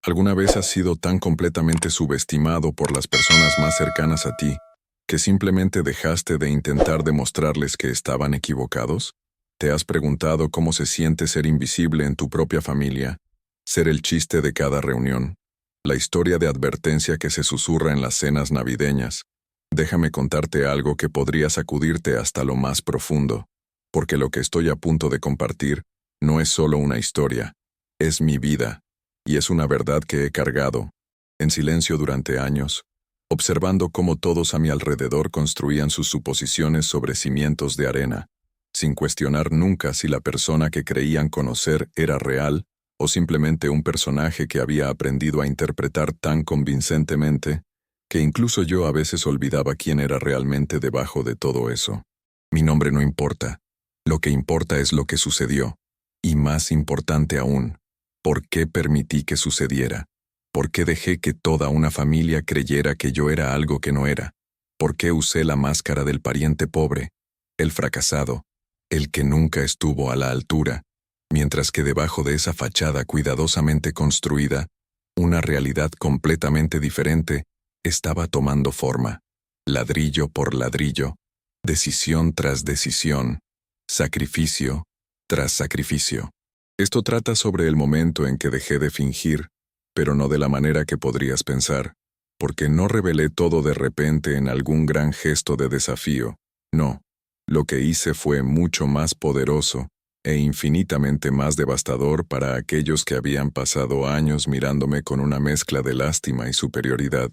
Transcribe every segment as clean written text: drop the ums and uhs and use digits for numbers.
¿Alguna vez has sido tan completamente subestimado por las personas más cercanas a ti que simplemente dejaste de intentar demostrarles que estaban equivocados? ¿Te has preguntado cómo se siente ser invisible en tu propia familia, ser el chiste de cada reunión, la historia de advertencia que se susurra en las cenas navideñas? Déjame contarte algo que podría sacudirte hasta lo más profundo, porque lo que estoy a punto de compartir no es solo una historia, es mi vida. Y es una verdad que he cargado, en silencio durante años, observando cómo todos a mi alrededor construían sus suposiciones sobre cimientos de arena, sin cuestionar nunca si la persona que creían conocer era real o simplemente un personaje que había aprendido a interpretar tan convincentemente que incluso yo a veces olvidaba quién era realmente debajo de todo eso. Mi nombre no importa, lo que importa es lo que sucedió, y más importante aún, ¿por qué permití que sucediera? ¿Por qué dejé que toda una familia creyera que yo era algo que no era? ¿Por qué usé la máscara del pariente pobre, el fracasado, el que nunca estuvo a la altura, mientras que debajo de esa fachada cuidadosamente construida, una realidad completamente diferente estaba tomando forma, ladrillo por ladrillo, decisión tras decisión, sacrificio tras sacrificio? Esto trata sobre el momento en que dejé de fingir, pero no de la manera que podrías pensar, porque no revelé todo de repente en algún gran gesto de desafío. No, lo que hice fue mucho más poderoso e infinitamente más devastador para aquellos que habían pasado años mirándome con una mezcla de lástima y superioridad.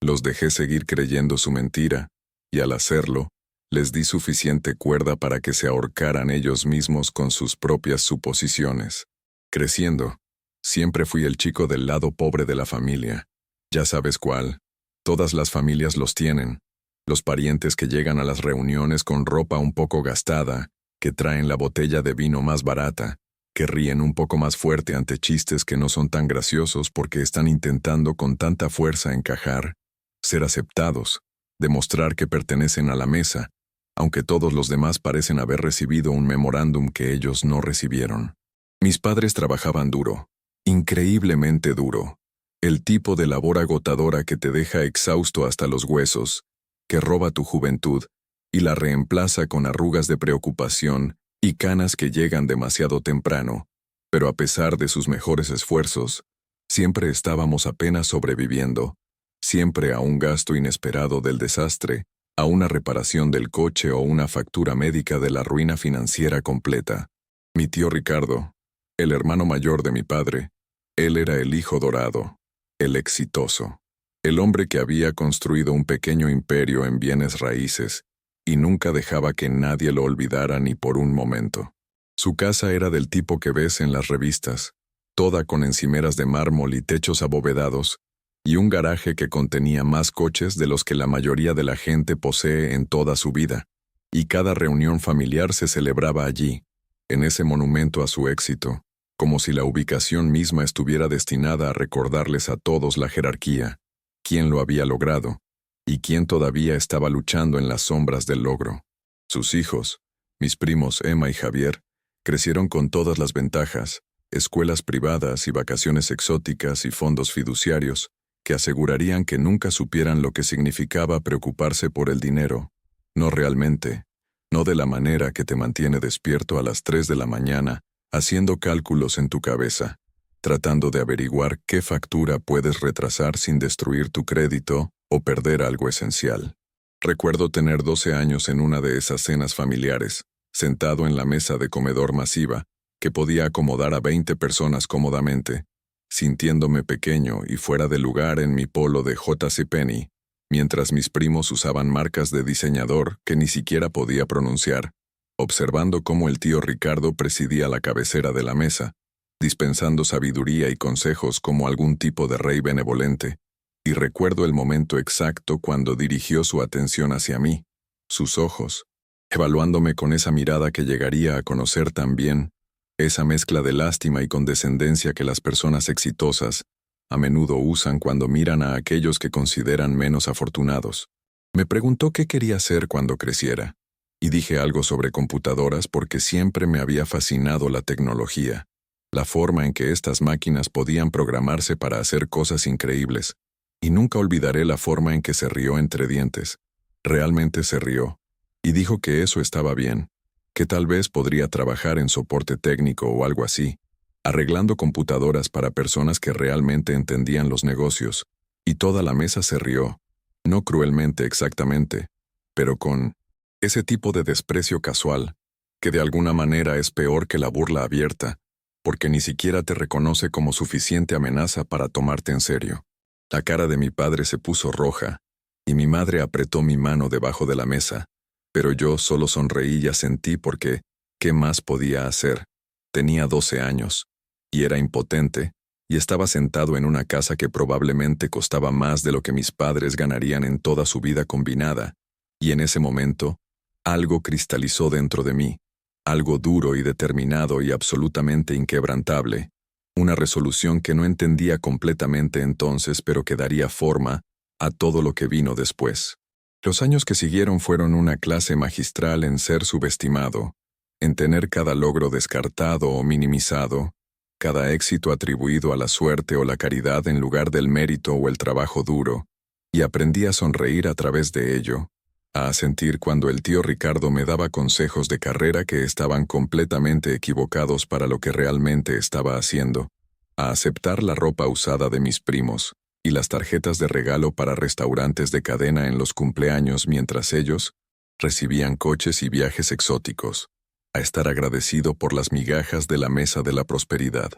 Los dejé seguir creyendo su mentira, y al hacerlo, les di suficiente cuerda para que se ahorcaran ellos mismos con sus propias suposiciones. Creciendo, siempre fui el chico del lado pobre de la familia. Ya sabes cuál. Todas las familias los tienen. Los parientes que llegan a las reuniones con ropa un poco gastada, que traen la botella de vino más barata, que ríen un poco más fuerte ante chistes que no son tan graciosos porque están intentando con tanta fuerza encajar, ser aceptados, demostrar que pertenecen a la mesa, aunque todos los demás parecen haber recibido un memorándum que ellos no recibieron. Mis padres trabajaban duro, increíblemente duro, el tipo de labor agotadora que te deja exhausto hasta los huesos, que roba tu juventud y la reemplaza con arrugas de preocupación y canas que llegan demasiado temprano, pero a pesar de sus mejores esfuerzos, siempre estábamos apenas sobreviviendo, siempre a un gasto inesperado del desastre, a una reparación del coche o una factura médica de la ruina financiera completa. Mi tío Ricardo, el hermano mayor de mi padre, él era el hijo dorado, el exitoso, el hombre que había construido un pequeño imperio en bienes raíces y nunca dejaba que nadie lo olvidara ni por un momento. Su casa era del tipo que ves en las revistas, toda con encimeras de mármol y techos abovedados, y un garaje que contenía más coches de los que la mayoría de la gente posee en toda su vida, y cada reunión familiar se celebraba allí, en ese monumento a su éxito, como si la ubicación misma estuviera destinada a recordarles a todos la jerarquía, quién lo había logrado, y quién todavía estaba luchando en las sombras del logro. Sus hijos, mis primos Emma y Javier, crecieron con todas las ventajas, escuelas privadas y vacaciones exóticas y fondos fiduciarios, que asegurarían que nunca supieran lo que significaba preocuparse por el dinero. No realmente, no de la manera que te mantiene despierto a las 3 de la mañana, haciendo cálculos en tu cabeza, tratando de averiguar qué factura puedes retrasar sin destruir tu crédito o perder algo esencial. Recuerdo tener 12 años en una de esas cenas familiares, sentado en la mesa de comedor masiva, que podía acomodar a 20 personas cómodamente, sintiéndome pequeño y fuera de lugar en mi polo de JCPenney, mientras mis primos usaban marcas de diseñador que ni siquiera podía pronunciar, observando cómo el tío Ricardo presidía la cabecera de la mesa, dispensando sabiduría y consejos como algún tipo de rey benevolente, y recuerdo el momento exacto cuando dirigió su atención hacia mí, sus ojos, evaluándome con esa mirada que llegaría a conocer tan bien, esa mezcla de lástima y condescendencia que las personas exitosas a menudo usan cuando miran a aquellos que consideran menos afortunados. Me preguntó qué quería hacer cuando creciera, y dije algo sobre computadoras porque siempre me había fascinado la tecnología. la forma en que estas máquinas podían programarse para hacer cosas increíbles, y nunca olvidaré la forma en que se rió entre dientes. Realmente se rió, y dijo que eso estaba bien, que tal vez podría trabajar en soporte técnico o algo así, arreglando computadoras para personas que realmente entendían los negocios, y toda la mesa se rió, no cruelmente exactamente, pero con ese tipo de desprecio casual, que de alguna manera es peor que la burla abierta, porque ni siquiera te reconoce como suficiente amenaza para tomarte en serio. La cara de mi padre se puso roja, y mi madre apretó mi mano debajo de la mesa, pero yo solo sonreí y asentí porque, ¿qué más podía hacer? Tenía 12 años, y era impotente, y estaba sentado en una casa que probablemente costaba más de lo que mis padres ganarían en toda su vida combinada, y en ese momento, algo cristalizó dentro de mí, algo duro y determinado y absolutamente inquebrantable, una resolución que no entendía completamente entonces, pero que daría forma a todo lo que vino después. Los años que siguieron fueron una clase magistral en ser subestimado, en tener cada logro descartado o minimizado, cada éxito atribuido a la suerte o la caridad en lugar del mérito o el trabajo duro, y aprendí a sonreír a través de ello, a asentir cuando el tío Ricardo me daba consejos de carrera que estaban completamente equivocados para lo que realmente estaba haciendo, a aceptar la ropa usada de mis primos y las tarjetas de regalo para restaurantes de cadena en los cumpleaños mientras ellos recibían coches y viajes exóticos, a estar agradecido por las migajas de la mesa de la prosperidad.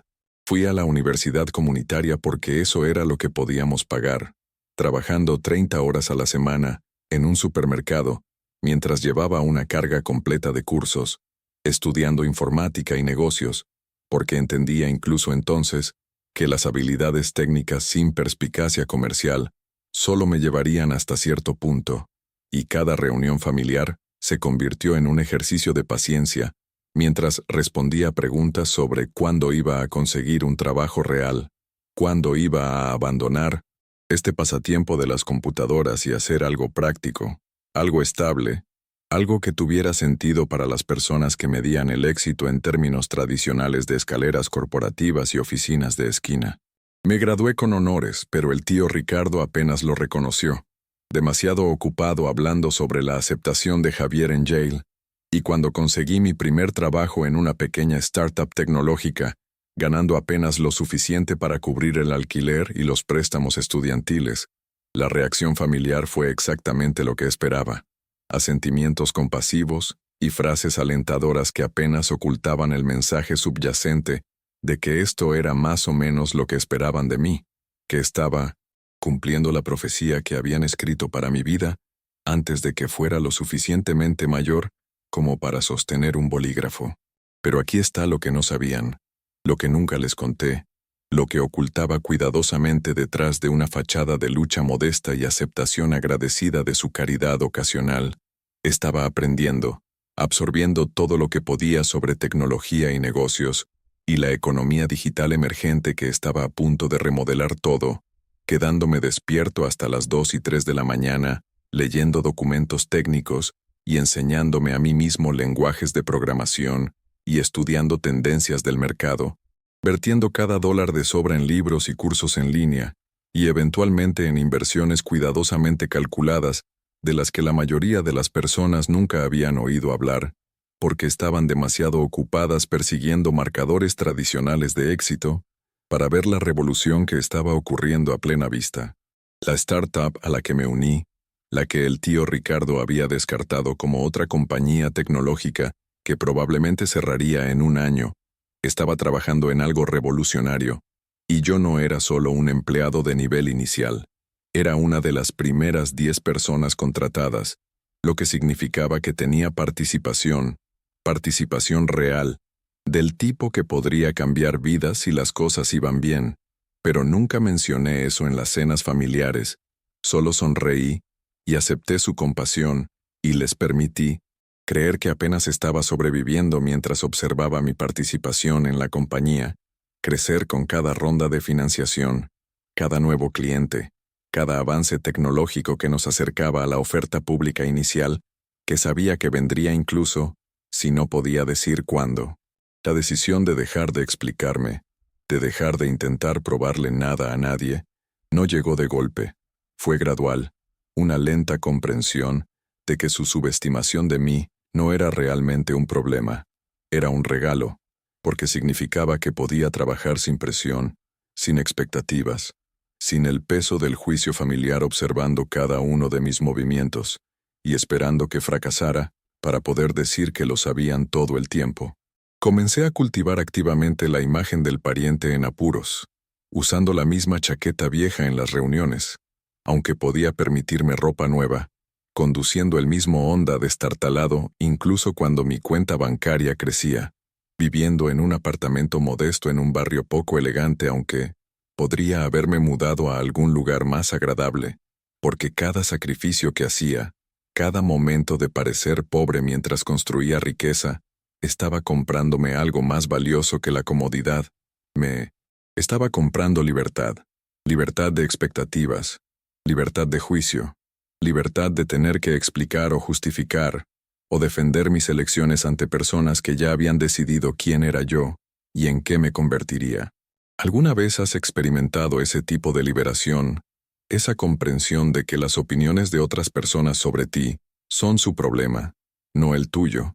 Fui a la universidad comunitaria porque eso era lo que podíamos pagar, trabajando 30 horas a la semana, en un supermercado, mientras llevaba una carga completa de cursos, estudiando informática y negocios, porque entendía incluso entonces que las habilidades técnicas sin perspicacia comercial solo me llevarían hasta cierto punto, y cada reunión familiar se convirtió en un ejercicio de paciencia, mientras respondía preguntas sobre cuándo iba a conseguir un trabajo real, cuándo iba a abandonar este pasatiempo de las computadoras y hacer algo práctico, algo estable, algo que tuviera sentido para las personas que medían el éxito en términos tradicionales de escaleras corporativas y oficinas de esquina. Me gradué con honores, pero el tío Ricardo apenas lo reconoció, demasiado ocupado hablando sobre la aceptación de Javier en Yale, y cuando conseguí mi primer trabajo en una pequeña startup tecnológica, ganando apenas lo suficiente para cubrir el alquiler y los préstamos estudiantiles, la reacción familiar fue exactamente lo que esperaba. Asentimientos compasivos y frases alentadoras que apenas ocultaban el mensaje subyacente de que esto era más o menos lo que esperaban de mí, que estaba cumpliendo la profecía que habían escrito para mi vida antes de que fuera lo suficientemente mayor como para sostener un bolígrafo. Pero aquí está lo que no sabían, lo que nunca les conté, lo que ocultaba cuidadosamente detrás de una fachada de lucha modesta y aceptación agradecida de su caridad ocasional. Estaba aprendiendo, absorbiendo todo lo que podía sobre tecnología y negocios, y la economía digital emergente que estaba a punto de remodelar todo, quedándome despierto hasta las 2 y 3 de la mañana, leyendo documentos técnicos y enseñándome a mí mismo lenguajes de programación y estudiando tendencias del mercado, vertiendo cada dólar de sobra en libros y cursos en línea, y eventualmente en inversiones cuidadosamente calculadas de las que la mayoría de las personas nunca habían oído hablar, porque estaban demasiado ocupadas persiguiendo marcadores tradicionales de éxito para ver la revolución que estaba ocurriendo a plena vista. La startup a la que me uní, la que el tío Ricardo había descartado como otra compañía tecnológica que probablemente cerraría en un año, estaba trabajando en algo revolucionario, y yo no era solo un empleado de nivel inicial, era una de las primeras 10 personas contratadas, lo que significaba que tenía participación real, del tipo que podría cambiar vidas si las cosas iban bien, pero nunca mencioné eso en las cenas familiares, solo sonreí y acepté su compasión y les permití creer que apenas estaba sobreviviendo mientras observaba mi participación en la compañía, crecer con cada ronda de financiación, cada nuevo cliente, cada avance tecnológico que nos acercaba a la oferta pública inicial, que sabía que vendría incluso si no podía decir cuándo. La decisión de dejar de explicarme, de dejar de intentar probarle nada a nadie, no llegó de golpe. Fue gradual, una lenta comprensión de que su subestimación de mí no era realmente un problema, era un regalo, porque significaba que podía trabajar sin presión, sin expectativas, sin el peso del juicio familiar observando cada uno de mis movimientos y esperando que fracasara para poder decir que lo sabían todo el tiempo. Comencé a cultivar activamente la imagen del pariente en apuros, usando la misma chaqueta vieja en las reuniones, aunque podía permitirme ropa nueva, conduciendo el mismo Honda destartalado incluso cuando mi cuenta bancaria crecía, viviendo en un apartamento modesto en un barrio poco elegante aunque podría haberme mudado a algún lugar más agradable, porque cada sacrificio que hacía, cada momento de parecer pobre mientras construía riqueza, estaba comprándome algo más valioso que la comodidad. Me estaba comprando libertad, libertad de expectativas, libertad de juicio, libertad de tener que explicar o justificar, o defender mis elecciones ante personas que ya habían decidido quién era yo y en qué me convertiría. ¿Alguna vez has experimentado ese tipo de liberación, esa comprensión de que las opiniones de otras personas sobre ti son su problema, no el tuyo,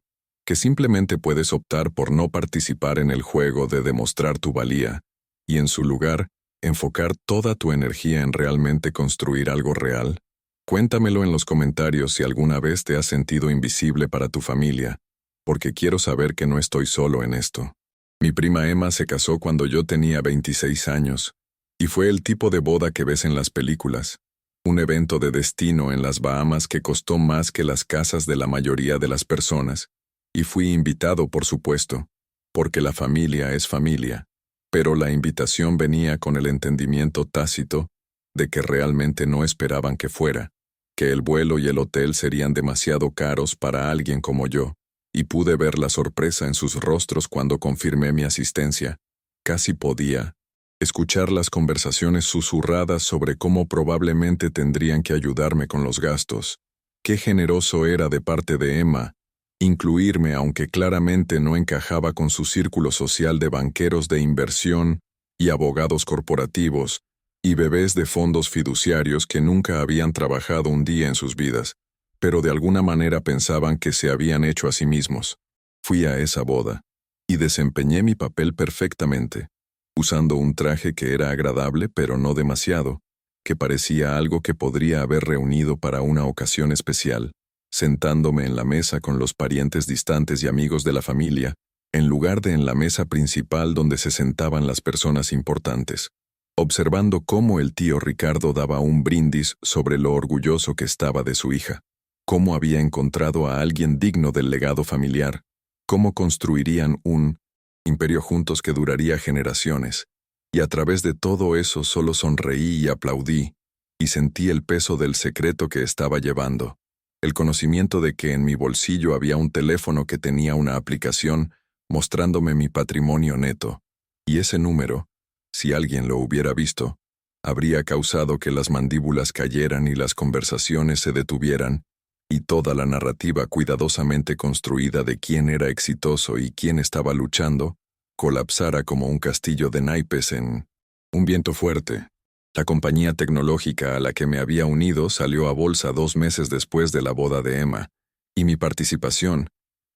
que simplemente puedes optar por no participar en el juego de demostrar tu valía, y en su lugar, enfocar toda tu energía en realmente construir algo real? Cuéntamelo en los comentarios si alguna vez te has sentido invisible para tu familia, porque quiero saber que no estoy solo en esto. Mi prima Emma se casó cuando yo tenía 26 años, y fue el tipo de boda que ves en las películas, un evento de destino en las Bahamas que costó más que las casas de la mayoría de las personas, y fui invitado por supuesto, porque la familia es familia, pero la invitación venía con el entendimiento tácito de que realmente no esperaban que fuera, que el vuelo y el hotel serían demasiado caros para alguien como yo, y pude ver la sorpresa en sus rostros cuando confirmé mi asistencia. Casi podía escuchar las conversaciones susurradas sobre cómo probablemente tendrían que ayudarme con los gastos. Qué generoso era de parte de Emma incluirme aunque claramente no encajaba con su círculo social de banqueros de inversión y abogados corporativos y bebés de fondos fiduciarios que nunca habían trabajado un día en sus vidas, pero de alguna manera pensaban que se habían hecho a sí mismos. Fui a esa boda y desempeñé mi papel perfectamente, usando un traje que era agradable pero no demasiado, que parecía algo que podría haber reunido para una ocasión especial, sentándome en la mesa con los parientes distantes y amigos de la familia, en lugar de en la mesa principal donde se sentaban las personas importantes, observando cómo el tío Ricardo daba un brindis sobre lo orgulloso que estaba de su hija, cómo había encontrado a alguien digno del legado familiar, cómo construirían un imperio juntos que duraría generaciones, y a través de todo eso solo sonreí y aplaudí, y sentí el peso del secreto que estaba llevando. El conocimiento de que en mi bolsillo había un teléfono que tenía una aplicación mostrándome mi patrimonio neto, y ese número, si alguien lo hubiera visto, habría causado que las mandíbulas cayeran y las conversaciones se detuvieran, y toda la narrativa cuidadosamente construida de quién era exitoso y quién estaba luchando, colapsara como un castillo de naipes en un viento fuerte. La compañía tecnológica a la que me había unido salió a bolsa 2 meses después de la boda de Emma, y mi participación,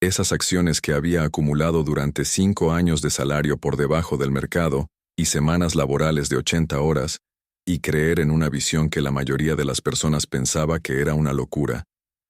esas acciones que había acumulado durante 5 años de salario por debajo del mercado y semanas laborales de 80 horas, y creer en una visión que la mayoría de las personas pensaba que era una locura,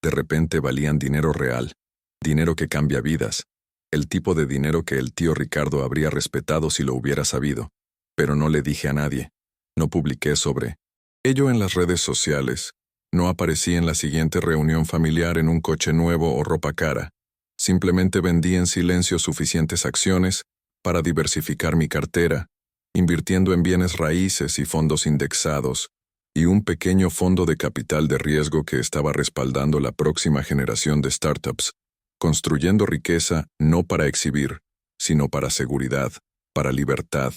de repente valían dinero real, dinero que cambia vidas, el tipo de dinero que el tío Ricardo habría respetado si lo hubiera sabido, pero no le dije a nadie. No publiqué sobre ello en las redes sociales, no aparecí en la siguiente reunión familiar en un coche nuevo o ropa cara. Simplemente vendí en silencio suficientes acciones para diversificar mi cartera, invirtiendo en bienes raíces y fondos indexados, y un pequeño fondo de capital de riesgo que estaba respaldando la próxima generación de startups, construyendo riqueza no para exhibir, sino para seguridad, para libertad,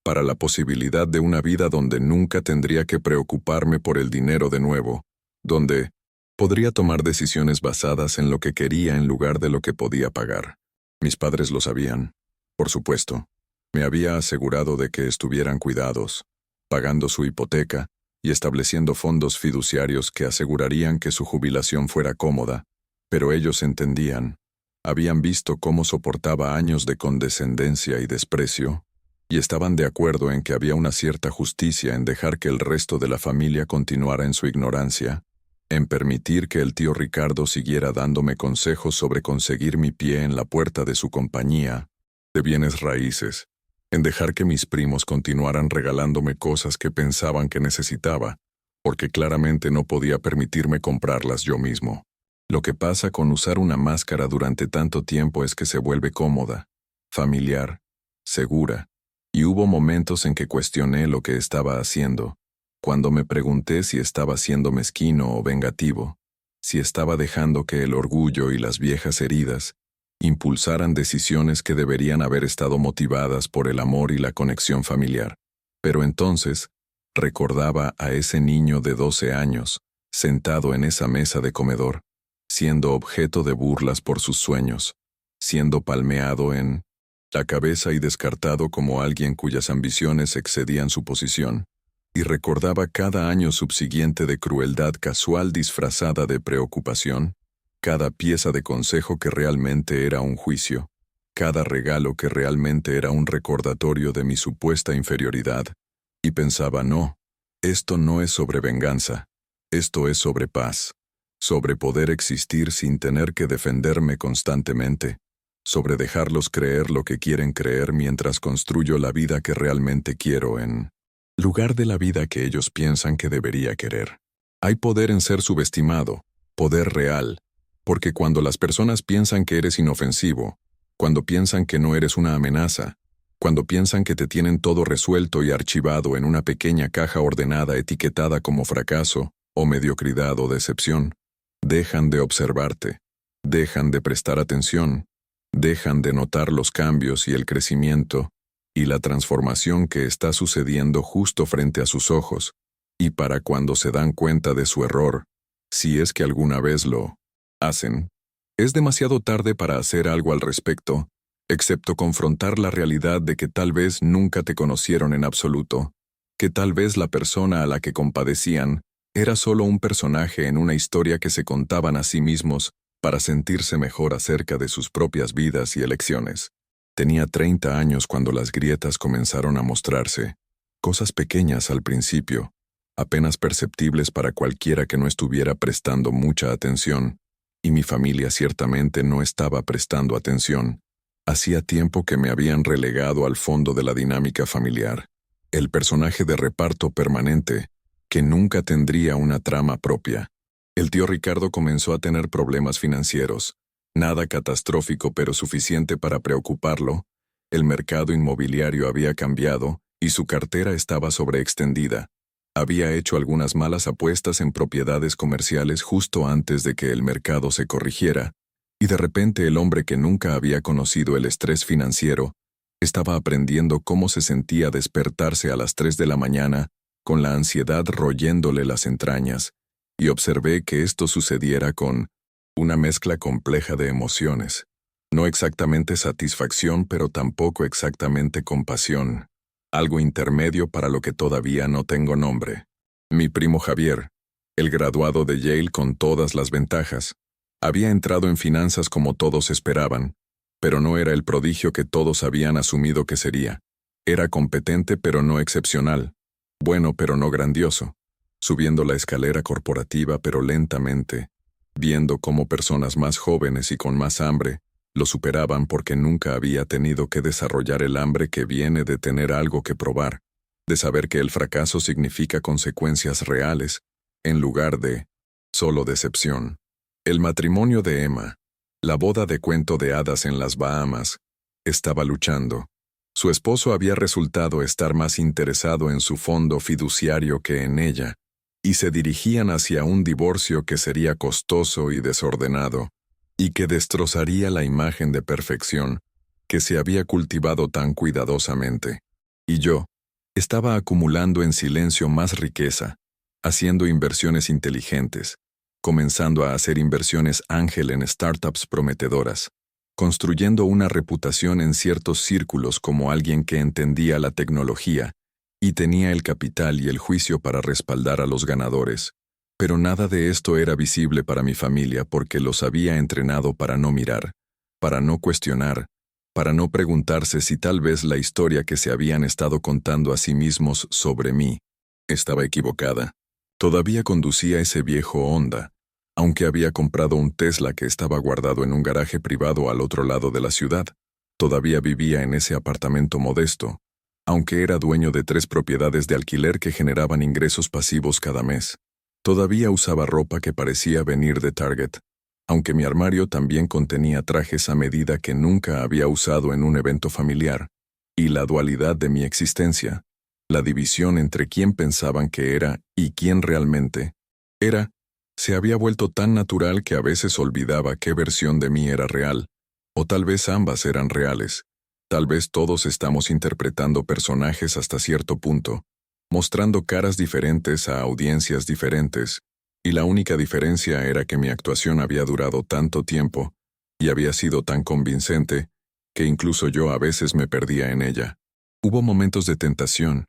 para la posibilidad de una vida donde nunca tendría que preocuparme por el dinero de nuevo, donde podría tomar decisiones basadas en lo que quería en lugar de lo que podía pagar. Mis padres lo sabían, Por supuesto, me había asegurado de que estuvieran cuidados, pagando su hipoteca y estableciendo fondos fiduciarios que asegurarían que su jubilación fuera cómoda, pero ellos entendían. Habían visto cómo soportaba años de condescendencia y desprecio, y estaban de acuerdo en que había una cierta justicia en dejar que el resto de la familia continuara en su ignorancia, en permitir que el tío Ricardo siguiera dándome consejos sobre conseguir mi pie en la puerta de su compañía de bienes raíces, en dejar que mis primos continuaran regalándome cosas que pensaban que necesitaba, porque claramente no podía permitirme comprarlas yo mismo. Lo que pasa con usar una máscara durante tanto tiempo es que se vuelve cómoda, familiar, segura, y hubo momentos en que cuestioné lo que estaba haciendo, cuando me pregunté si estaba siendo mezquino o vengativo, si estaba dejando que el orgullo y las viejas heridas impulsaran decisiones que deberían haber estado motivadas por el amor y la conexión familiar. Pero entonces, recordaba a ese niño de 12 años, sentado en esa mesa de comedor, siendo objeto de burlas por sus sueños, siendo palmeado en la cabeza y descartado como alguien cuyas ambiciones excedían su posición, y recordaba cada año subsiguiente de crueldad casual disfrazada de preocupación, cada pieza de consejo que realmente era un juicio, cada regalo que realmente era un recordatorio de mi supuesta inferioridad, y pensaba, no, esto no es sobre venganza, esto es sobre paz, sobre poder existir sin tener que defenderme constantemente, sobre dejarlos creer lo que quieren creer mientras construyo la vida que realmente quiero en lugar de la vida que ellos piensan que debería querer. Hay poder en ser subestimado, poder real, porque cuando las personas piensan que eres inofensivo, cuando piensan que no eres una amenaza, cuando piensan que te tienen todo resuelto y archivado en una pequeña caja ordenada etiquetada como fracaso, o mediocridad o decepción, dejan de observarte, dejan de prestar atención, dejan de notar los cambios y el crecimiento y la transformación que está sucediendo justo frente a sus ojos, y para cuando se dan cuenta de su error, si es que alguna vez lo hacen, es demasiado tarde para hacer algo al respecto, excepto confrontar la realidad de que tal vez nunca te conocieron en absoluto, que tal vez la persona a la que compadecían era solo un personaje en una historia que se contaban a sí mismos para sentirse mejor acerca de sus propias vidas y elecciones. Tenía 30 años cuando las grietas comenzaron a mostrarse, cosas pequeñas al principio, apenas perceptibles para cualquiera que no estuviera prestando mucha atención, y mi familia ciertamente no estaba prestando atención. Hacía tiempo que me habían relegado al fondo de la dinámica familiar, el personaje de reparto permanente, que nunca tendría una trama propia. El tío Ricardo comenzó a tener problemas financieros, nada catastrófico pero suficiente para preocuparlo. El mercado inmobiliario había cambiado y su cartera estaba sobreextendida. Había hecho algunas malas apuestas en propiedades comerciales justo antes de que el mercado se corrigiera, y de repente el hombre que nunca había conocido el estrés financiero estaba aprendiendo cómo se sentía despertarse a las 3 de la mañana con la ansiedad royéndole las entrañas, y observé que esto sucediera con una mezcla compleja de emociones. No exactamente satisfacción, pero tampoco exactamente compasión. Algo intermedio para lo que todavía no tengo nombre. Mi primo Javier, el graduado de Yale con todas las ventajas, había entrado en finanzas como todos esperaban, pero no era el prodigio que todos habían asumido que sería. Era competente pero no excepcional, bueno pero no grandioso, subiendo la escalera corporativa pero lentamente, viendo cómo personas más jóvenes y con más hambre lo superaban porque nunca había tenido que desarrollar el hambre que viene de tener algo que probar, de saber que el fracaso significa consecuencias reales, en lugar de solo decepción. El matrimonio de Emma, la boda de cuento de hadas en las Bahamas, estaba luchando. Su esposo había resultado estar más interesado en su fondo fiduciario que en ella, y se dirigían hacia un divorcio que sería costoso y desordenado, y que destrozaría la imagen de perfección que se había cultivado tan cuidadosamente. Y yo estaba acumulando en silencio más riqueza, haciendo inversiones inteligentes, comenzando a hacer inversiones ángel en startups prometedoras, construyendo una reputación en ciertos círculos como alguien que entendía la tecnología y tenía el capital y el juicio para respaldar a los ganadores. Pero nada de esto era visible para mi familia porque los había entrenado para no mirar, para no cuestionar, para no preguntarse si tal vez la historia que se habían estado contando a sí mismos sobre mí estaba equivocada. Todavía conducía ese viejo Honda, aunque había comprado un Tesla que estaba guardado en un garaje privado al otro lado de la ciudad. Todavía vivía en ese apartamento modesto, aunque era dueño de 3 propiedades de alquiler que generaban ingresos pasivos cada mes. Todavía usaba ropa que parecía venir de Target, aunque mi armario también contenía trajes a medida que nunca había usado en un evento familiar, y la dualidad de mi existencia, la división entre quién pensaban que era y quién realmente era, se había vuelto tan natural que a veces olvidaba qué versión de mí era real, o tal vez ambas eran reales. Tal vez todos estamos interpretando personajes hasta cierto punto, mostrando caras diferentes a audiencias diferentes, y la única diferencia era que mi actuación había durado tanto tiempo y había sido tan convincente que incluso yo a veces me perdía en ella. Hubo momentos de tentación,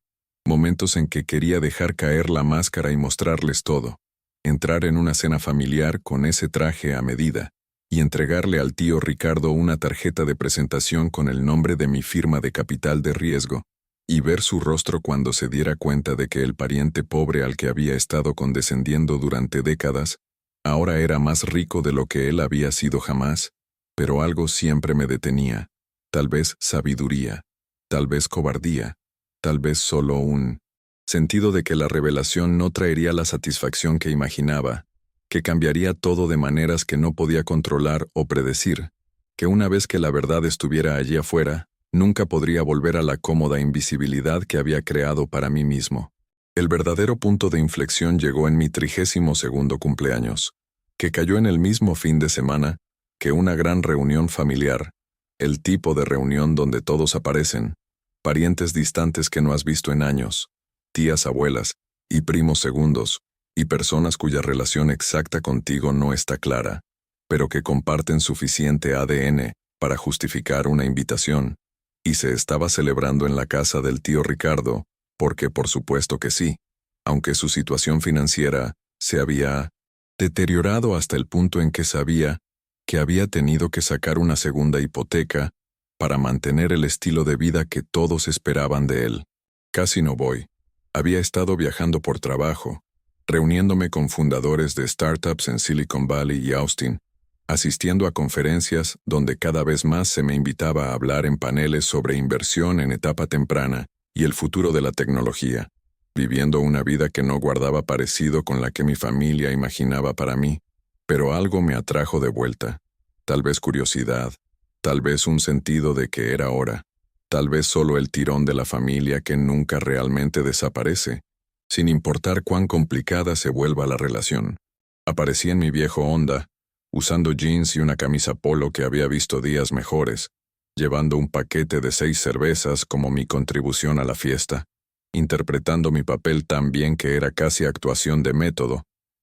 momentos en que quería dejar caer la máscara y mostrarles todo, entrar en una cena familiar con ese traje a medida y entregarle al tío Ricardo una tarjeta de presentación con el nombre de mi firma de capital de riesgo, y ver su rostro cuando se diera cuenta de que el pariente pobre al que había estado condescendiendo durante décadas, ahora era más rico de lo que él había sido jamás, pero algo siempre me detenía, tal vez sabiduría, tal vez cobardía, tal vez solo un sentido de que la revelación no traería la satisfacción que imaginaba, que cambiaría todo de maneras que no podía controlar o predecir, que una vez que la verdad estuviera allí afuera, nunca podría volver a la cómoda invisibilidad que había creado para mí mismo. El verdadero punto de inflexión llegó en mi 32º cumpleaños, que cayó en el mismo fin de semana que una gran reunión familiar, el tipo de reunión donde todos aparecen, parientes distantes que no has visto en años, tías abuelas y primos segundos, y personas cuya relación exacta contigo no está clara, pero que comparten suficiente ADN para justificar una invitación. Y se estaba celebrando en la casa del tío Ricardo, porque por supuesto que sí, aunque su situación financiera se había deteriorado hasta el punto en que sabía que había tenido que sacar una segunda hipoteca para mantener el estilo de vida que todos esperaban de él. Casi no voy. Había estado viajando por trabajo, reuniéndome con fundadores de startups en Silicon Valley y Austin, asistiendo a conferencias donde cada vez más se me invitaba a hablar en paneles sobre inversión en etapa temprana y el futuro de la tecnología, viviendo una vida que no guardaba parecido con la que mi familia imaginaba para mí, pero algo me atrajo de vuelta, tal vez curiosidad, tal vez un sentido de que era hora, tal vez solo el tirón de la familia que nunca realmente desaparece, sin importar cuán complicada se vuelva la relación. Aparecí en mi viejo Honda, usando jeans y una camisa polo que había visto días mejores, llevando un paquete de 6 cervezas como mi contribución a la fiesta, interpretando mi papel tan bien que era casi actuación de método,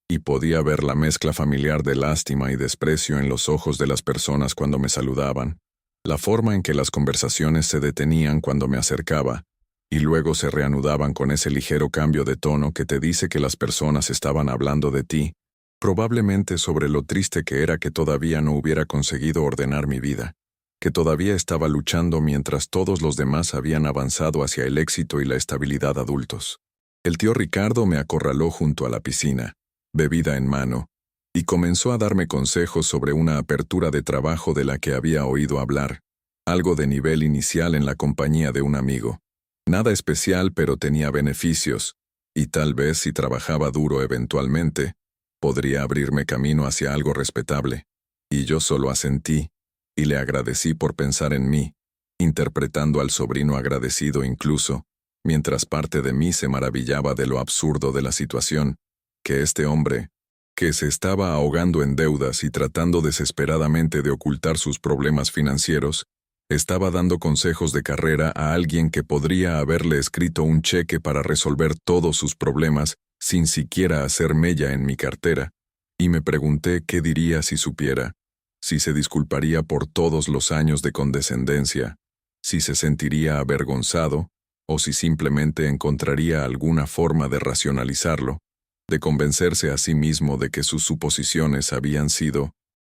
y podía ver la mezcla familiar de lástima y desprecio en los ojos de las personas cuando me saludaban, la forma en que las conversaciones se detenían cuando me acercaba, y luego se reanudaban con ese ligero cambio de tono que te dice que las personas estaban hablando de ti, probablemente sobre lo triste que era que todavía no hubiera conseguido ordenar mi vida, que todavía estaba luchando mientras todos los demás habían avanzado hacia el éxito y la estabilidad adultos. El tío Ricardo me acorraló junto a la piscina, bebida en mano, y comenzó a darme consejos sobre una apertura de trabajo de la que había oído hablar, algo de nivel inicial en la compañía de un amigo. Nada especial, pero tenía beneficios, y tal vez si trabajaba duro eventualmente, podría abrirme camino hacia algo respetable. Y yo solo asentí, y le agradecí por pensar en mí, interpretando al sobrino agradecido incluso, mientras parte de mí se maravillaba de lo absurdo de la situación, que este hombre, que se estaba ahogando en deudas y tratando desesperadamente de ocultar sus problemas financieros, estaba dando consejos de carrera a alguien que podría haberle escrito un cheque para resolver todos sus problemas sin siquiera hacer mella en mi cartera, y me pregunté qué diría si supiera. si se disculparía por todos los años de condescendencia, si se sentiría avergonzado, o si simplemente encontraría alguna forma de racionalizarlo, de convencerse a sí mismo de que sus suposiciones habían sido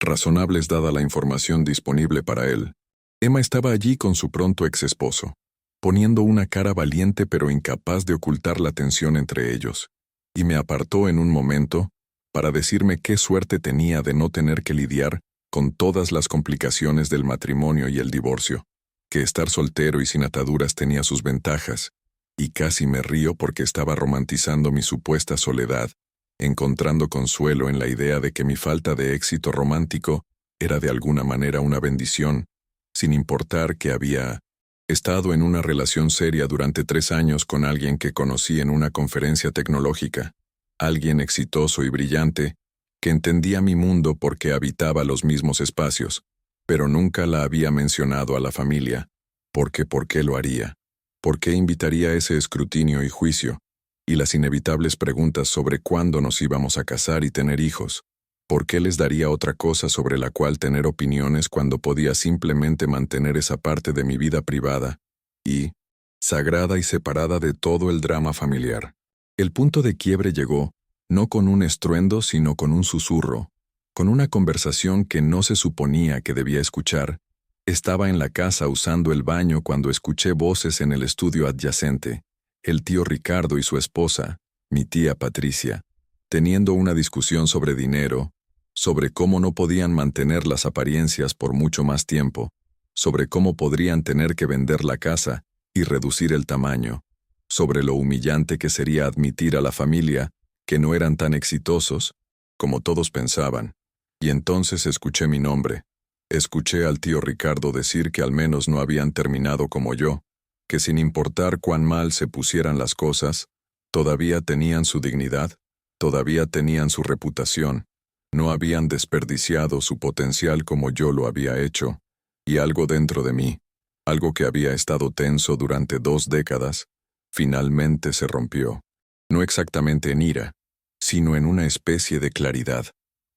razonables dada la información disponible para él. Emma estaba allí con su pronto ex esposo, poniendo una cara valiente pero incapaz de ocultar la tensión entre ellos, y me apartó en un momento para decirme qué suerte tenía de no tener que lidiar con todas las complicaciones del matrimonio y el divorcio, que estar soltero y sin ataduras tenía sus ventajas, y casi me río porque estaba romantizando mi supuesta soledad, encontrando consuelo en la idea de que mi falta de éxito romántico era de alguna manera una bendición, sin importar que había estado en una relación seria durante 3 años con alguien que conocí en una conferencia tecnológica, alguien exitoso y brillante, que entendía mi mundo porque habitaba los mismos espacios, pero nunca la había mencionado a la familia, porque ¿por qué lo haría? ¿Por qué invitaría ese escrutinio y juicio? Y las inevitables preguntas sobre cuándo nos íbamos a casar y tener hijos. ¿Por qué les daría otra cosa sobre la cual tener opiniones cuando podía simplemente mantener esa parte de mi vida privada y sagrada y separada de todo el drama familiar? El punto de quiebre llegó, no con un estruendo sino con un susurro, con una conversación que no se suponía que debía escuchar. Estaba en la casa usando el baño cuando escuché voces en el estudio adyacente, el tío Ricardo y su esposa, mi tía Patricia, teniendo una discusión sobre dinero, sobre cómo no podían mantener las apariencias por mucho más tiempo, sobre cómo podrían tener que vender la casa y reducir el tamaño, sobre lo humillante que sería admitir a la familia que no eran tan exitosos como todos pensaban. Y entonces escuché mi nombre. Escuché al tío Ricardo decir que al menos no habían terminado como yo, que sin importar cuán mal se pusieran las cosas, todavía tenían su dignidad, todavía tenían su reputación, no habían desperdiciado su potencial como yo lo había hecho, y algo dentro de mí, algo que había estado tenso durante 2 décadas, finalmente se rompió. No exactamente en ira, sino en una especie de claridad,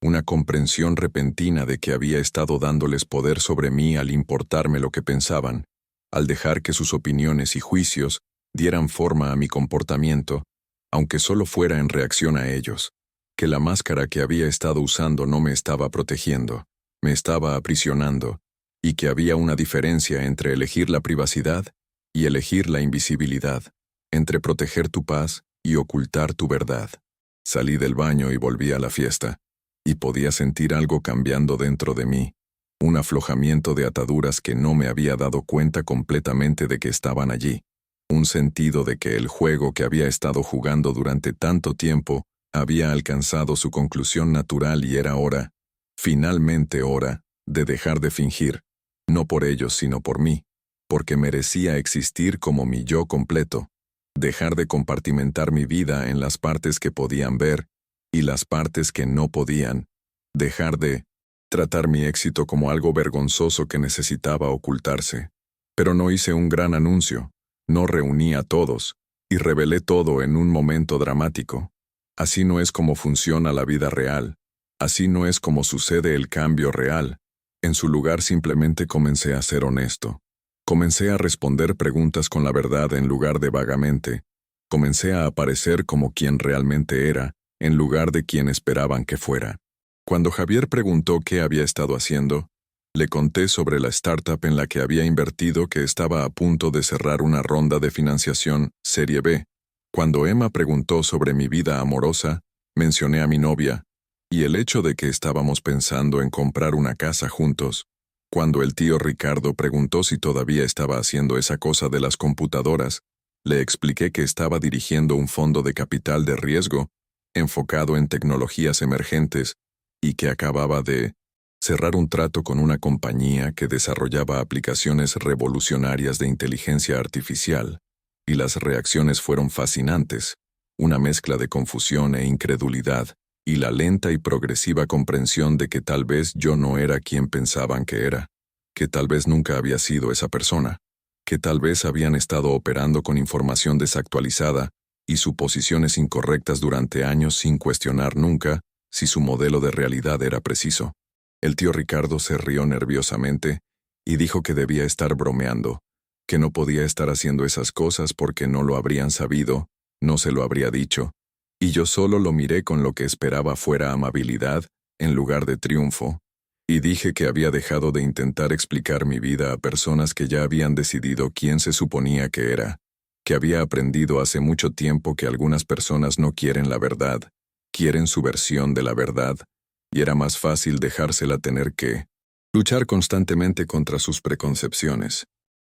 una comprensión repentina de que había estado dándoles poder sobre mí al importarme lo que pensaban, al dejar que sus opiniones y juicios dieran forma a mi comportamiento, aunque solo fuera en reacción a ellos, que la máscara que había estado usando no me estaba protegiendo, me estaba aprisionando, y que había una diferencia entre elegir la privacidad y elegir la invisibilidad, entre proteger tu paz y ocultar tu verdad. Salí del baño y volví a la fiesta, y podía sentir algo cambiando dentro de mí, un aflojamiento de ataduras que no me había dado cuenta completamente de que estaban allí, un sentido de que el juego que había estado jugando durante tanto tiempo había alcanzado su conclusión natural y era hora, finalmente hora, de dejar de fingir, no por ellos sino por mí, porque merecía existir como mi yo completo, dejar de compartimentar mi vida en las partes que podían ver y las partes que no podían, dejar de tratar mi éxito como algo vergonzoso que necesitaba ocultarse. Pero no hice un gran anuncio, no reuní a todos, y revelé todo en un momento dramático. Así no es como funciona la vida real, así no es como sucede el cambio real. En su lugar simplemente comencé a ser honesto. Comencé a responder preguntas con la verdad en lugar de vagamente. Comencé a aparecer como quien realmente era, en lugar de quien esperaban que fuera. Cuando Javier preguntó qué había estado haciendo, le conté sobre la startup en la que había invertido que estaba a punto de cerrar una ronda de financiación Serie B. Cuando Emma preguntó sobre mi vida amorosa, mencioné a mi novia, y el hecho de que estábamos pensando en comprar una casa juntos. Cuando el tío Ricardo preguntó si todavía estaba haciendo esa cosa de las computadoras, le expliqué que estaba dirigiendo un fondo de capital de riesgo enfocado en tecnologías emergentes y que acababa de cerrar un trato con una compañía que desarrollaba aplicaciones revolucionarias de inteligencia artificial, y las reacciones fueron fascinantes, una mezcla de confusión e incredulidad, y la lenta y progresiva comprensión de que tal vez yo no era quien pensaban que era, que tal vez nunca había sido esa persona, que tal vez habían estado operando con información desactualizada y suposiciones incorrectas durante años sin cuestionar nunca si su modelo de realidad era preciso. El tío Ricardo se rió nerviosamente y dijo que debía estar bromeando, que no podía estar haciendo esas cosas porque no lo habrían sabido, no se lo habría dicho, y yo solo lo miré con lo que esperaba fuera amabilidad en lugar de triunfo, y dije que había dejado de intentar explicar mi vida a personas que ya habían decidido quién se suponía que era, que había aprendido hace mucho tiempo que algunas personas no quieren la verdad, quieren su versión de la verdad, y era más fácil dejársela tener que luchar constantemente contra sus preconcepciones.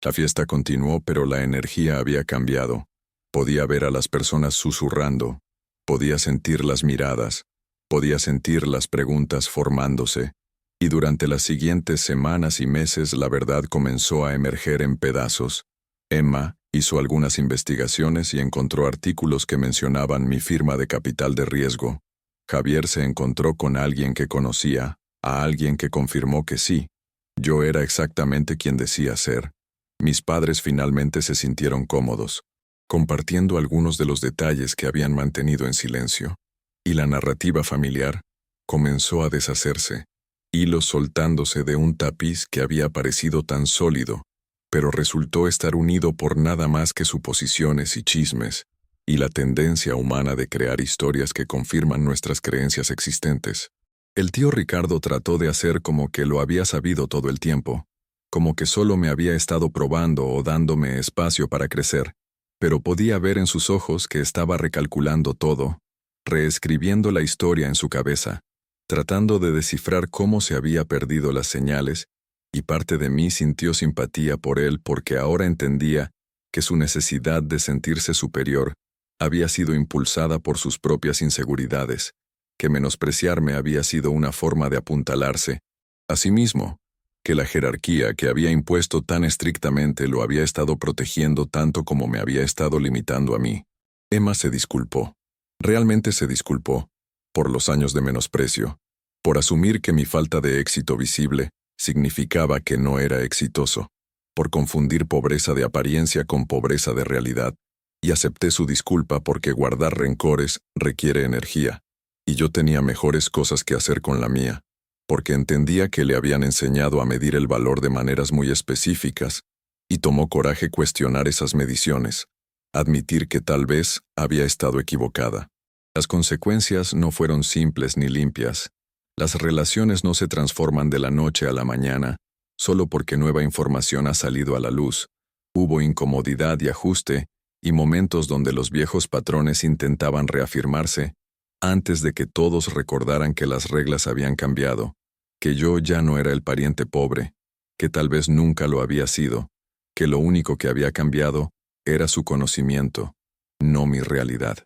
La fiesta continuó, pero la energía había cambiado. Podía ver a las personas susurrando, podía sentir las miradas, podía sentir las preguntas formándose, y durante las siguientes semanas y meses la verdad comenzó a emerger en pedazos. Emma hizo algunas investigaciones y encontró artículos que mencionaban mi firma de capital de riesgo. Javier se encontró con alguien que conocía, a alguien que confirmó que sí, yo era exactamente quien decía ser. Mis padres finalmente se sintieron cómodos, compartiendo algunos de los detalles que habían mantenido en silencio, y la narrativa familiar comenzó a deshacerse, hilos soltándose de un tapiz que había parecido tan sólido, pero resultó estar unido por nada más que suposiciones y chismes, y la tendencia humana de crear historias que confirman nuestras creencias existentes. El tío Ricardo trató de hacer como que lo había sabido todo el tiempo, como que solo me había estado probando o dándome espacio para crecer, pero podía ver en sus ojos que estaba recalculando todo, reescribiendo la historia en su cabeza, tratando de descifrar cómo se había perdido las señales, y parte de mí sintió simpatía por él porque ahora entendía que su necesidad de sentirse superior había sido impulsada por sus propias inseguridades, que menospreciarme había sido una forma de apuntalarse. Asimismo, que la jerarquía que había impuesto tan estrictamente lo había estado protegiendo tanto como me había estado limitando a mí. Emma se disculpó. Realmente se disculpó, por los años de menosprecio, por asumir que mi falta de éxito visible significaba que no era exitoso, por confundir pobreza de apariencia con pobreza de realidad, y acepté su disculpa porque guardar rencores requiere energía, y yo tenía mejores cosas que hacer con la mía, porque entendía que le habían enseñado a medir el valor de maneras muy específicas, y tomó coraje cuestionar esas mediciones, admitir que tal vez había estado equivocada. Las consecuencias no fueron simples ni limpias. Las relaciones no se transforman de la noche a la mañana, solo porque nueva información ha salido a la luz. Hubo incomodidad y ajuste, y momentos donde los viejos patrones intentaban reafirmarse, antes de que todos recordaran que las reglas habían cambiado, que yo ya no era el pariente pobre, que tal vez nunca lo había sido, que lo único que había cambiado era su conocimiento, no mi realidad.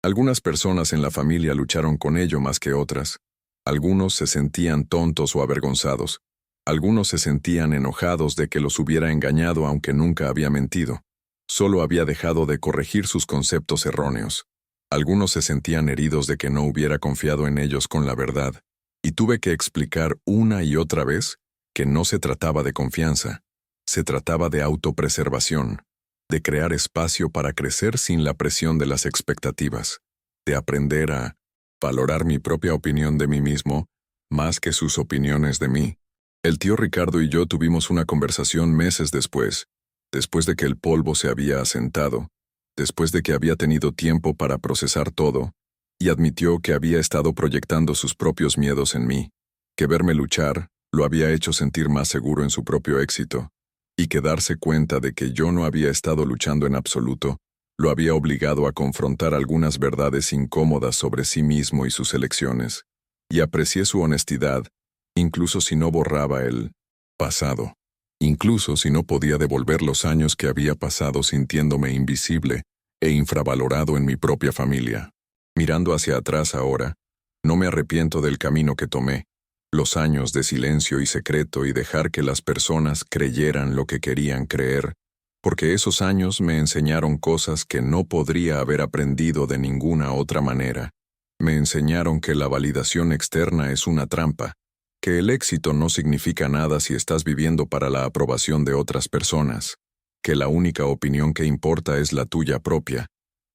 Algunas personas en la familia lucharon con ello más que otras. Algunos se sentían tontos o avergonzados. Algunos se sentían enojados de que los hubiera engañado aunque nunca había mentido. Solo había dejado de corregir sus conceptos erróneos. Algunos se sentían heridos de que no hubiera confiado en ellos con la verdad. Y tuve que explicar una y otra vez que no se trataba de confianza. Se trataba de autopreservación, de crear espacio para crecer sin la presión de las expectativas, de aprender a valorar mi propia opinión de mí mismo más que sus opiniones de mí. El tío Ricardo y yo tuvimos una conversación meses después de que el polvo se había asentado, después de que había tenido tiempo para procesar todo, y admitió que había estado proyectando sus propios miedos en mí, que verme luchar lo había hecho sentir más seguro en su propio éxito, y que darse cuenta de que yo no había estado luchando en absoluto lo había obligado a confrontar algunas verdades incómodas sobre sí mismo y sus elecciones, y aprecié su honestidad, incluso si no borraba el pasado, incluso si no podía devolver los años que había pasado sintiéndome invisible e infravalorado en mi propia familia. Mirando hacia atrás ahora, no me arrepiento del camino que tomé, los años de silencio y secreto y dejar que las personas creyeran lo que querían creer, porque esos años me enseñaron cosas que no podría haber aprendido de ninguna otra manera. Me enseñaron que la validación externa es una trampa, que el éxito no significa nada si estás viviendo para la aprobación de otras personas, que la única opinión que importa es la tuya propia,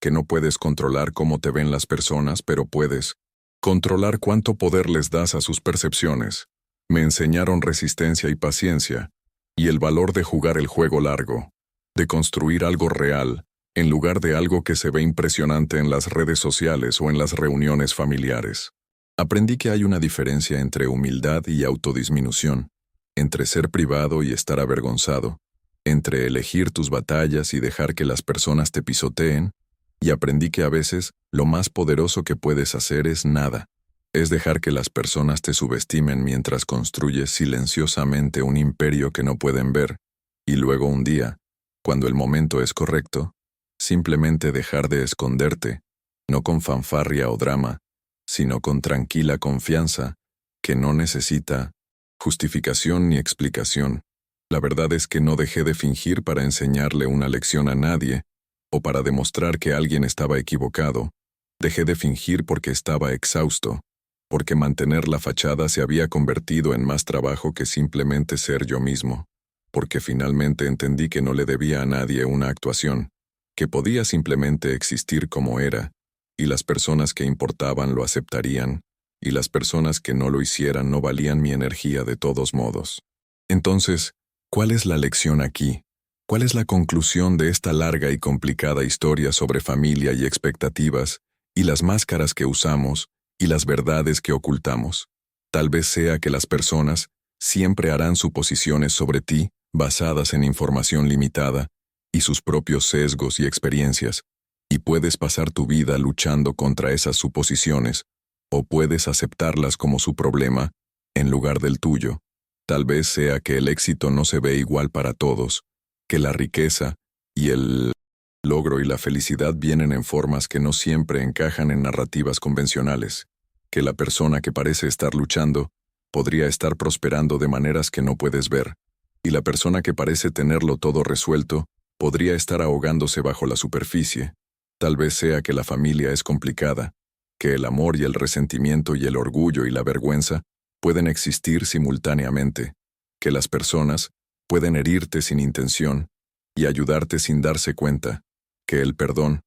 que no puedes controlar cómo te ven las personas, pero puedes controlar cuánto poder les das a sus percepciones. Me enseñaron resistencia y paciencia, y el valor de jugar el juego largo, de construir algo real, en lugar de algo que se ve impresionante en las redes sociales o en las reuniones familiares. Aprendí que hay una diferencia entre humildad y autodisminución, entre ser privado y estar avergonzado, entre elegir tus batallas y dejar que las personas te pisoteen, y aprendí que a veces lo más poderoso que puedes hacer es nada. Es dejar que las personas te subestimen mientras construyes silenciosamente un imperio que no pueden ver, y luego un día, cuando el momento es correcto, simplemente dejar de esconderte, no con fanfarria o drama, sino con tranquila confianza, que no necesita justificación ni explicación. La verdad es que no dejé de fingir para enseñarle una lección a nadie, o para demostrar que alguien estaba equivocado. Dejé de fingir porque estaba exhausto, porque mantener la fachada se había convertido en más trabajo que simplemente ser yo mismo, porque finalmente entendí que no le debía a nadie una actuación, que podía simplemente existir como era, y las personas que importaban lo aceptarían, y las personas que no lo hicieran no valían mi energía de todos modos. Entonces, ¿cuál es la lección aquí? ¿Cuál es la conclusión de esta larga y complicada historia sobre familia y expectativas, y las máscaras que usamos, y las verdades que ocultamos? Tal vez sea que las personas siempre harán suposiciones sobre ti, basadas en información limitada, y sus propios sesgos y experiencias, y puedes pasar tu vida luchando contra esas suposiciones, o puedes aceptarlas como su problema, en lugar del tuyo. Tal vez sea que el éxito no se ve igual para todos, que la riqueza y el logro y la felicidad vienen en formas que no siempre encajan en narrativas convencionales, que la persona que parece estar luchando podría estar prosperando de maneras que no puedes ver, y la persona que parece tenerlo todo resuelto podría estar ahogándose bajo la superficie. Tal vez sea que la familia es complicada, que el amor y el resentimiento y el orgullo y la vergüenza pueden existir simultáneamente, que las personas pueden herirte sin intención y ayudarte sin darse cuenta, que el perdón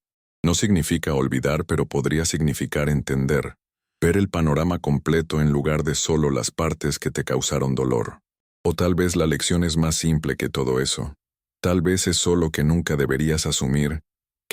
no significa olvidar, pero podría significar entender, ver el panorama completo en lugar de solo las partes que te causaron dolor. O tal vez la lección es más simple que todo eso. Tal vez es solo que nunca deberías asumir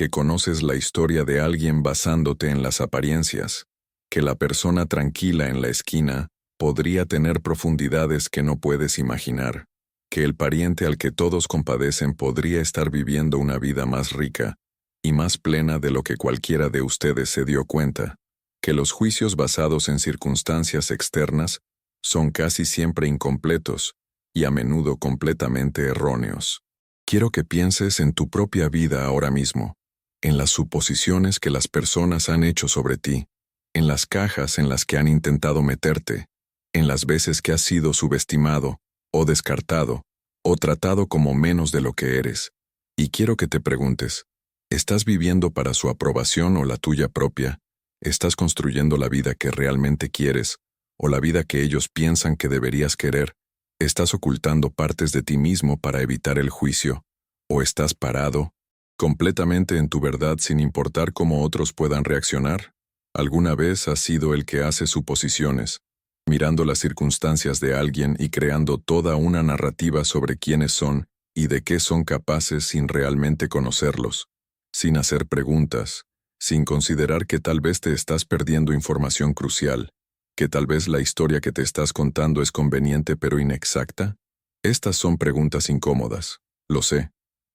que conoces la historia de alguien basándote en las apariencias, que la persona tranquila en la esquina podría tener profundidades que no puedes imaginar, que el pariente al que todos compadecen podría estar viviendo una vida más rica y más plena de lo que cualquiera de ustedes se dio cuenta, que los juicios basados en circunstancias externas son casi siempre incompletos y a menudo completamente erróneos. Quiero que pienses en tu propia vida ahora mismo, en las suposiciones que las personas han hecho sobre ti, en las cajas en las que han intentado meterte, en las veces que has sido subestimado, o descartado, o tratado como menos de lo que eres. Y quiero que te preguntes, ¿estás viviendo para su aprobación o la tuya propia? ¿Estás construyendo la vida que realmente quieres, o la vida que ellos piensan que deberías querer? ¿Estás ocultando partes de ti mismo para evitar el juicio? ¿O estás parado completamente en tu verdad sin importar cómo otros puedan reaccionar? ¿Alguna vez has sido el que hace suposiciones, mirando las circunstancias de alguien y creando toda una narrativa sobre quiénes son y de qué son capaces sin realmente conocerlos, sin hacer preguntas, sin considerar que tal vez te estás perdiendo información crucial, que tal vez la historia que te estás contando es conveniente pero inexacta? Estas son preguntas incómodas, lo sé,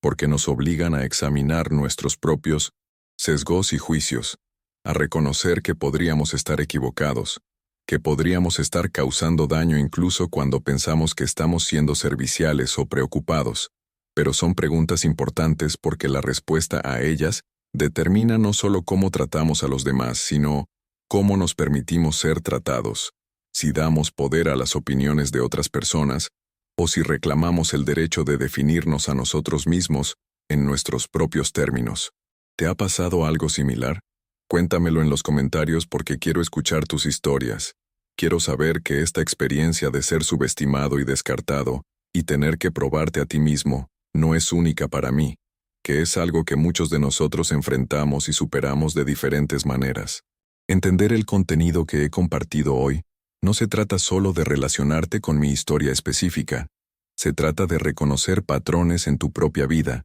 porque nos obligan a examinar nuestros propios sesgos y juicios, a reconocer que podríamos estar equivocados, que podríamos estar causando daño incluso cuando pensamos que estamos siendo serviciales o preocupados, pero son preguntas importantes porque la respuesta a ellas determina no solo cómo tratamos a los demás, sino cómo nos permitimos ser tratados, si damos poder a las opiniones de otras personas, o si reclamamos el derecho de definirnos a nosotros mismos en nuestros propios términos. ¿Te ha pasado algo similar? Cuéntamelo en los comentarios porque quiero escuchar tus historias. Quiero saber que esta experiencia de ser subestimado y descartado, y tener que probarte a ti mismo, no es única para mí, que es algo que muchos de nosotros enfrentamos y superamos de diferentes maneras. Entender el contenido que he compartido hoy No se trata solo de relacionarte con mi historia específica. Se trata de reconocer patrones en tu propia vida,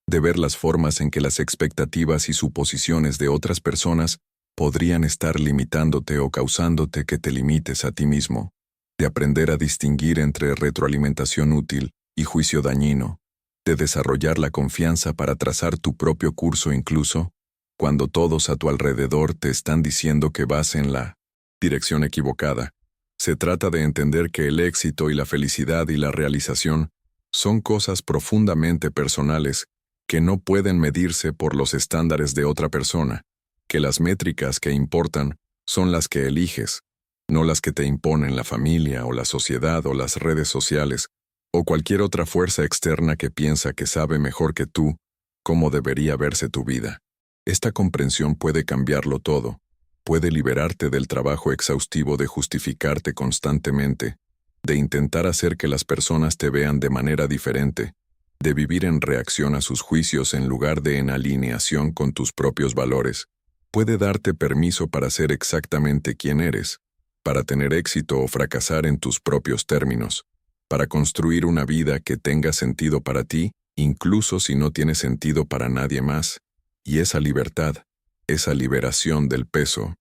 de ver las formas en que las expectativas y suposiciones de otras personas podrían estar limitándote o causándote que te limites a ti mismo, de aprender a distinguir entre retroalimentación útil y juicio dañino, de desarrollar la confianza para trazar tu propio curso incluso cuando todos a tu alrededor te están diciendo que vas en la dirección equivocada. Se trata de entender que el éxito y la felicidad y la realización son cosas profundamente personales que no pueden medirse por los estándares de otra persona, que las métricas que importan son las que eliges, no las que te imponen la familia o la sociedad o las redes sociales o cualquier otra fuerza externa que piensa que sabe mejor que tú cómo debería verse tu vida. Esta comprensión puede cambiarlo todo, puede liberarte del trabajo exhaustivo de justificarte constantemente, de intentar hacer que las personas te vean de manera diferente, de vivir en reacción a sus juicios en lugar de en alineación con tus propios valores. Puede darte permiso para ser exactamente quien eres, para tener éxito o fracasar en tus propios términos, para construir una vida que tenga sentido para ti, incluso si no tiene sentido para nadie más. Y esa libertad, esa liberación del peso,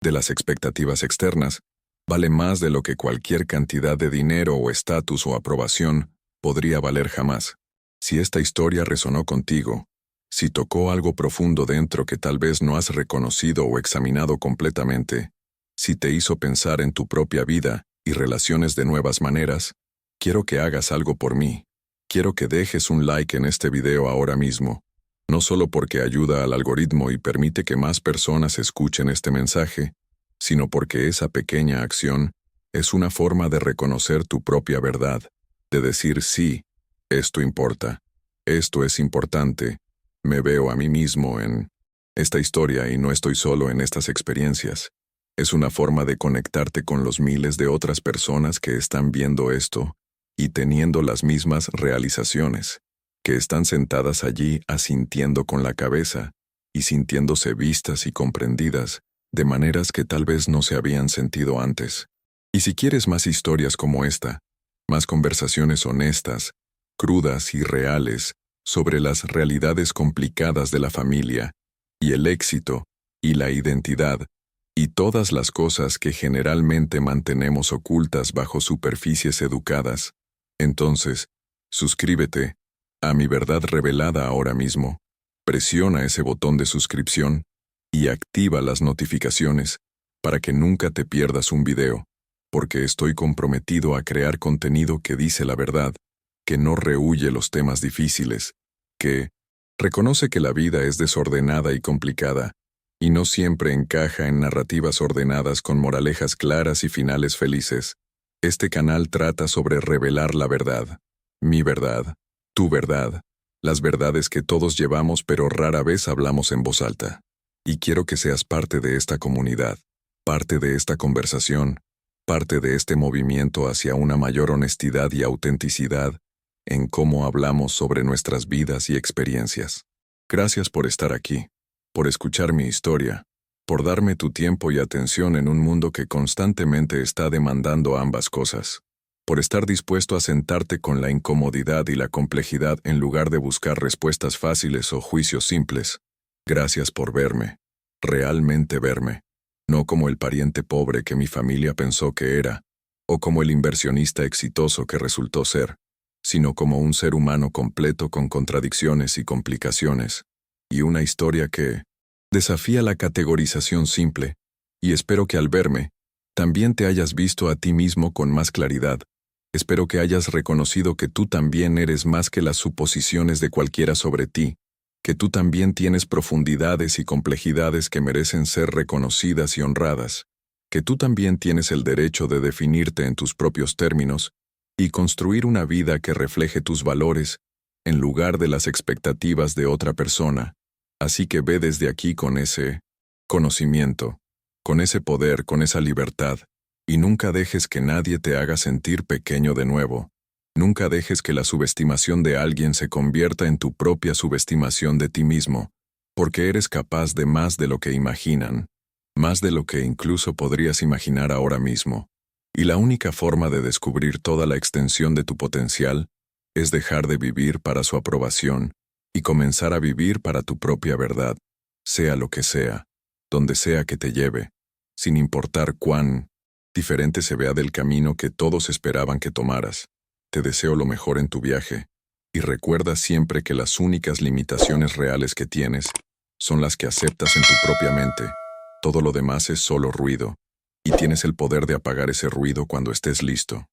de las expectativas externas, vale más de lo que cualquier cantidad de dinero o estatus o aprobación podría valer jamás. Si esta historia resonó contigo, si tocó algo profundo dentro que tal vez no has reconocido o examinado completamente, si te hizo pensar en tu propia vida y relaciones de nuevas maneras, quiero que hagas algo por mí. Quiero que dejes un like en este video ahora mismo, no solo porque ayuda al algoritmo y permite que más personas escuchen este mensaje, sino porque esa pequeña acción es una forma de reconocer tu propia verdad, de decir sí, esto importa, esto es importante, me veo a mí mismo en esta historia y no estoy solo en estas experiencias. Es una forma de conectarte con los miles de otras personas que están viendo esto y teniendo las mismas realizaciones, que están sentadas allí asintiendo con la cabeza y sintiéndose vistas y comprendidas de maneras que tal vez no se habían sentido antes. Y si quieres más historias como esta, más conversaciones honestas, crudas y reales sobre las realidades complicadas de la familia, y el éxito, y la identidad, y todas las cosas que generalmente mantenemos ocultas bajo superficies educadas, entonces, suscríbete a Mi Verdad Revelada ahora mismo, presiona ese botón de suscripción y activa las notificaciones para que nunca te pierdas un video, porque estoy comprometido a crear contenido que dice la verdad, que no rehúye los temas difíciles, que reconoce que la vida es desordenada y complicada, y no siempre encaja en narrativas ordenadas con moralejas claras y finales felices. Este canal trata sobre revelar la verdad, mi verdad, tu verdad, las verdades que todos llevamos pero rara vez hablamos en voz alta. Y quiero que seas parte de esta comunidad, parte de esta conversación, parte de este movimiento hacia una mayor honestidad y autenticidad en cómo hablamos sobre nuestras vidas y experiencias. Gracias por estar aquí, por escuchar mi historia, por darme tu tiempo y atención en un mundo que constantemente está demandando ambas cosas, por estar dispuesto a sentarte con la incomodidad y la complejidad en lugar de buscar respuestas fáciles o juicios simples. Gracias por verme, realmente verme, no como el pariente pobre que mi familia pensó que era, o como el inversionista exitoso que resultó ser, sino como un ser humano completo con contradicciones y complicaciones, y una historia que desafía la categorización simple, y espero que al verme, también te hayas visto a ti mismo con más claridad. Espero que hayas reconocido que tú también eres más que las suposiciones de cualquiera sobre ti, que tú también tienes profundidades y complejidades que merecen ser reconocidas y honradas, que tú también tienes el derecho de definirte en tus propios términos y construir una vida que refleje tus valores en lugar de las expectativas de otra persona. Así que ve desde aquí con ese conocimiento, con ese poder, con esa libertad, y nunca dejes que nadie te haga sentir pequeño de nuevo. Nunca dejes que la subestimación de alguien se convierta en tu propia subestimación de ti mismo, porque eres capaz de más de lo que imaginan, más de lo que incluso podrías imaginar ahora mismo. Y la única forma de descubrir toda la extensión de tu potencial es dejar de vivir para su aprobación y comenzar a vivir para tu propia verdad, sea lo que sea, donde sea que te lleve, sin importar cuán diferente se vea del camino que todos esperaban que tomaras. Te deseo lo mejor en tu viaje, y recuerda siempre que las únicas limitaciones reales que tienes son las que aceptas en tu propia mente. Todo lo demás es solo ruido, y tienes el poder de apagar ese ruido cuando estés listo.